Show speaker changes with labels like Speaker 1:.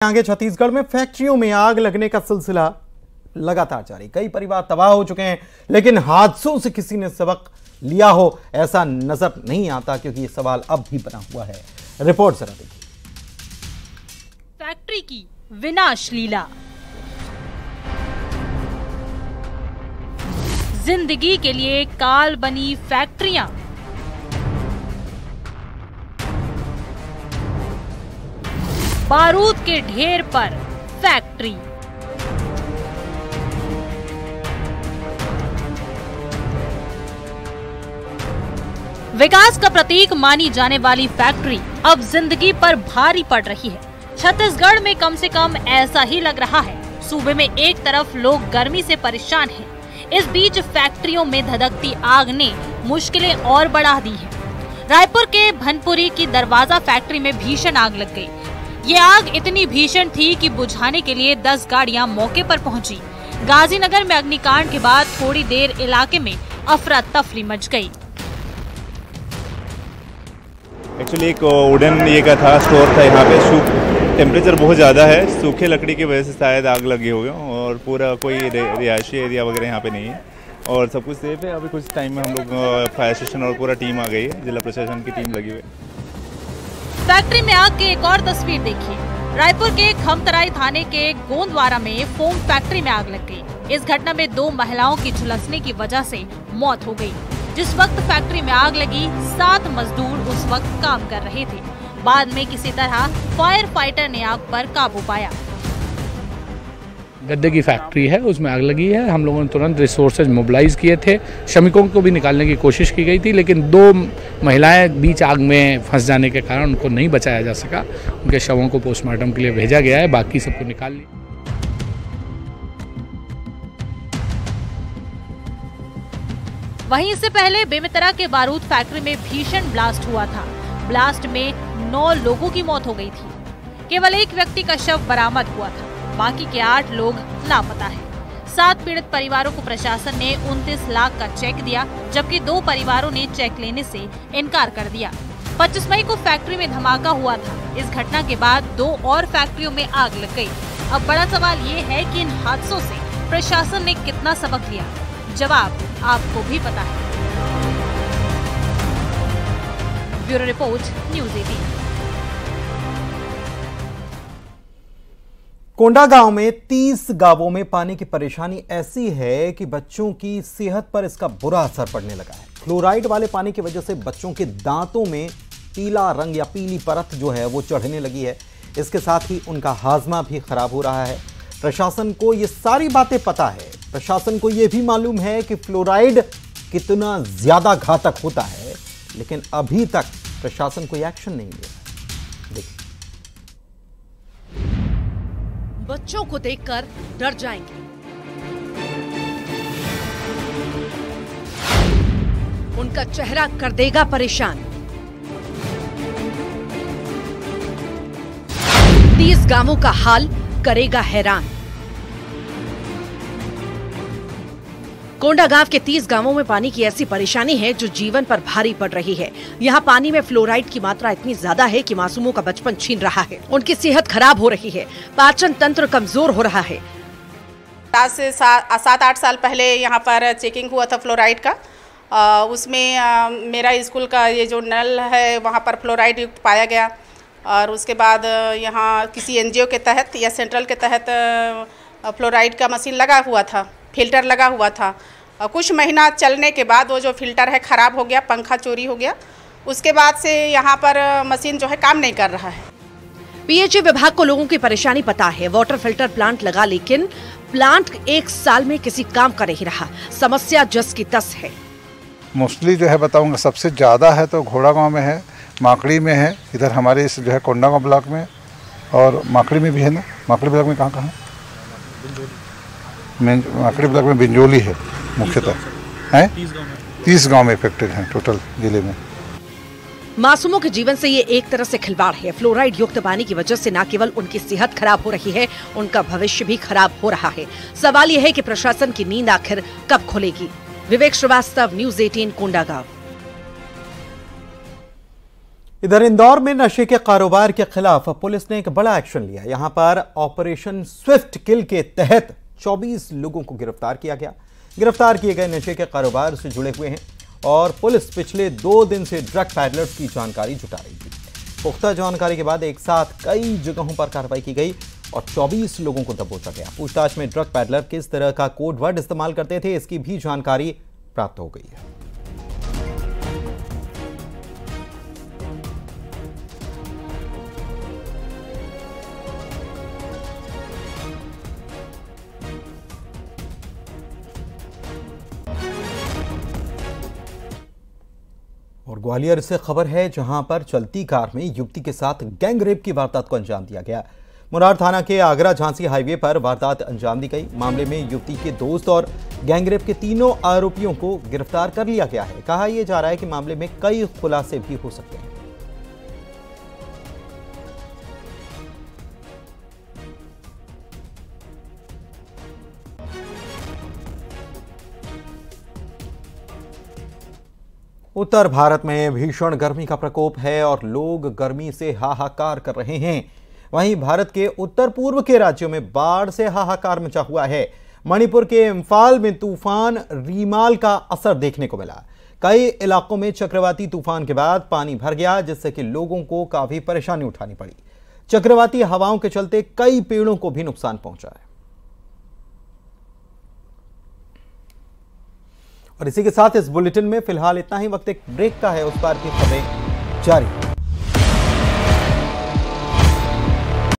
Speaker 1: आगे छत्तीसगढ़ में फैक्ट्रियों में आग लगने का सिलसिला लगातार जारी। कई परिवार तबाह हो चुके हैं, लेकिन हादसों से किसी ने सबक लिया हो ऐसा नजर नहीं आता, क्योंकि यह सवाल अब भी बना हुआ है। रिपोर्ट जरा देखिए।
Speaker 2: फैक्ट्री की विनाश लीला, जिंदगी के लिए काल बनी फैक्ट्रियां, बारूद के ढेर पर फैक्ट्री। विकास का प्रतीक मानी जाने वाली फैक्ट्री अब जिंदगी पर भारी पड़ रही है। छत्तीसगढ़ में कम से कम ऐसा ही लग रहा है। सूबे में एक तरफ लोग गर्मी से परेशान हैं, इस बीच फैक्ट्रियों में धधकती आग ने मुश्किलें और बढ़ा दी हैं। रायपुर के भनपुरी की दरवाजा फैक्ट्री में भीषण आग लग गई। ये आग इतनी भीषण थी कि बुझाने के लिए 10 गाड़ियां मौके पर पहुंची। गाजीनगर में अग्निकांड के बाद थोड़ी देर इलाके में अफरा तफरी मच गई।
Speaker 3: एक्चुअली एक वुडन ये का था, स्टोर था यहाँ पे। टेम्परेचर बहुत ज़्यादा है, सूखे लकड़ी की वजह से शायद आग लगी होगी, और पूरा कोई रिहायशी एरिया वगैरह यहाँ पे नहीं है और सब कुछ सेफ है। अभी कुछ टाइम में हम लोग फायर स्टेशन और पूरा टीम आ गई है, जिला प्रशासन की टीम लगी हुई है।
Speaker 2: फैक्ट्री में आग की एक और तस्वीर देखिए। रायपुर के खमतराई थाने के गोंदवारा में फोम फैक्ट्री में आग लग गई। इस घटना में 2 महिलाओं की झुलसने की वजह से मौत हो गई। जिस वक्त फैक्ट्री में आग लगी, 7 मजदूर उस वक्त काम कर रहे थे। बाद में किसी तरह फायर फाइटर ने आग पर काबू पाया।
Speaker 4: गद्दे की फैक्ट्री है, उसमें आग लगी है। हम लोगों ने तुरंत रिसोर्सेज मोबिलाइज किए थे। श्रमिकों को भी निकालने की कोशिश की गई थी, लेकिन 2 महिलाएं बीच आग में फंस जाने के कारण उनको नहीं बचाया जा सका। उनके शवों को पोस्टमार्टम के लिए भेजा गया है, बाकी सबको निकाल लिया।
Speaker 2: वहीं इससे पहले बेमेतरा के बारूद फैक्ट्री में भीषण ब्लास्ट हुआ था। ब्लास्ट में 9 लोगों की मौत हो गई थी। केवल एक व्यक्ति का शव बरामद हुआ था, बाकी के 8 लोग लापता हैं। 7 पीड़ित परिवारों को प्रशासन ने 29 लाख का चेक दिया, जबकि 2 परिवारों ने चेक लेने से इनकार कर दिया। 25 मई को फैक्ट्री में धमाका हुआ था। इस घटना के बाद 2 और फैक्ट्रियों में आग लग गई। अब बड़ा सवाल ये है कि इन हादसों से प्रशासन ने कितना सबक लिया? जवाब आपको भी पता है। Bureau report, news 18।
Speaker 1: कोंडागांव में 30 गांवों में पानी की परेशानी ऐसी है कि बच्चों की सेहत पर इसका बुरा असर पड़ने लगा है। फ्लोराइड वाले पानी की वजह से बच्चों के दांतों में पीला रंग या पीली परत जो है वो चढ़ने लगी है। इसके साथ ही उनका हाजमा भी खराब हो रहा है। प्रशासन को ये सारी बातें पता है। प्रशासन को यह भी मालूम है कि फ्लोराइड कितना ज्यादा घातक होता है, लेकिन अभी तक प्रशासन कोई एक्शन नहीं लिया। देखिए।
Speaker 5: बच्चों को देखकर डर जाएंगे। उनका चेहरा कर देगा परेशान। 30 गांवों का हाल करेगा हैरान। कोंडागांव के 30 गांवों में पानी की ऐसी परेशानी है जो जीवन पर भारी पड़ रही है। यहाँ पानी में फ्लोराइड की मात्रा इतनी ज्यादा है कि मासूमों का बचपन छीन रहा है। उनकी सेहत खराब हो रही है, पाचन तंत्र कमजोर हो रहा है।
Speaker 6: आज से 7-8 साल पहले यहाँ पर चेकिंग हुआ था फ्लोराइड का। उसमें मेरा स्कूल का ये जो नल है वहाँ पर फ्लोराइड युक्त पाया गया, और उसके बाद यहाँ किसी एनजीओ के तहत या सेंट्रल के तहत फ्लोराइड का मशीन लगा हुआ था, फिल्टर लगा हुआ था। कुछ महीना चलने के बाद वो जो फिल्टर है ख़राब हो गया, पंखा चोरी हो गया। उसके बाद से यहाँ पर मशीन जो है काम नहीं कर रहा है।
Speaker 5: पीएचई विभाग को लोगों की परेशानी पता है। वाटर फिल्टर प्लांट लगा, लेकिन प्लांट 1 साल में किसी काम का नहीं रहा। समस्या जस की तस है।
Speaker 7: मोस्टली जो है बताऊंगा, सबसे ज़्यादा है तो घोड़ागांव में है, माकड़ी में है, इधर हमारे इस जो है कोंडागांव ब्लॉक में, और माकड़ी में भी है ना। माकड़ी ब्लॉक में कहाँ है? माकड़ी ब्लॉक में बिंजोली है मुख्यतः, है 30 गांव में इफेक्टेड हैं टोटल जिले में।
Speaker 5: मासूमों के जीवन से ये एक तरह से खिलवाड़ है। फ्लोराइड युक्त पानी की वजह से न केवल उनकी सेहत खराब हो रही है, उनका भविष्य भी खराब हो रहा है। सवाल यह है कि प्रशासन की नींद आखिर कब खुलेगी? विवेक श्रीवास्तव, न्यूज़ 18, कोंडागांव।
Speaker 1: इधर इंदौर में नशे के कारोबार के खिलाफ पुलिस ने एक बड़ा एक्शन लिया। यहां पर ऑपरेशन स्विफ्ट किल के तहत 24 लोगों को गिरफ्तार किया गया। गिरफ्तार किए गए नशे के कारोबार से जुड़े हुए हैं और पुलिस पिछले 2 दिन से ड्रग पैडलर्स की जानकारी जुटा रही थी। पुख्ता जानकारी के बाद एक साथ कई जगहों पर कार्रवाई की गई और 24 लोगों को दबोचा गया। पूछताछ में ड्रग पैडलर किस तरह का कोड वर्ड इस्तेमाल करते थे, इसकी भी जानकारी प्राप्त हो गई है। और ग्वालियर से खबर है, जहां पर चलती कार में युवती के साथ गैंग रेप की वारदात को अंजाम दिया गया। मुरार थाना के आगरा झांसी हाईवे पर वारदात अंजाम दी गई। मामले में युवती के दोस्त और गैंग रेप के तीनों आरोपियों को गिरफ्तार कर लिया गया है। कहा यह जा रहा है कि मामले में कई खुलासे भी हो सकते हैं। उत्तर भारत में भीषण गर्मी का प्रकोप है और लोग गर्मी से हाहाकार कर रहे हैं। वहीं भारत के उत्तर पूर्व के राज्यों में बाढ़ से हाहाकार मचा हुआ है। मणिपुर के इम्फाल में तूफान रीमाल का असर देखने को मिला। कई इलाकों में चक्रवाती तूफान के बाद पानी भर गया, जिससे कि लोगों को काफी परेशानी उठानी पड़ी। चक्रवाती हवाओं के चलते कई पेड़ों को भी नुकसान पहुंचा है। और इसी के साथ इस बुलेटिन में फिलहाल इतना ही। वक्त एक ब्रेक का है, उस पार की खबरें जारी।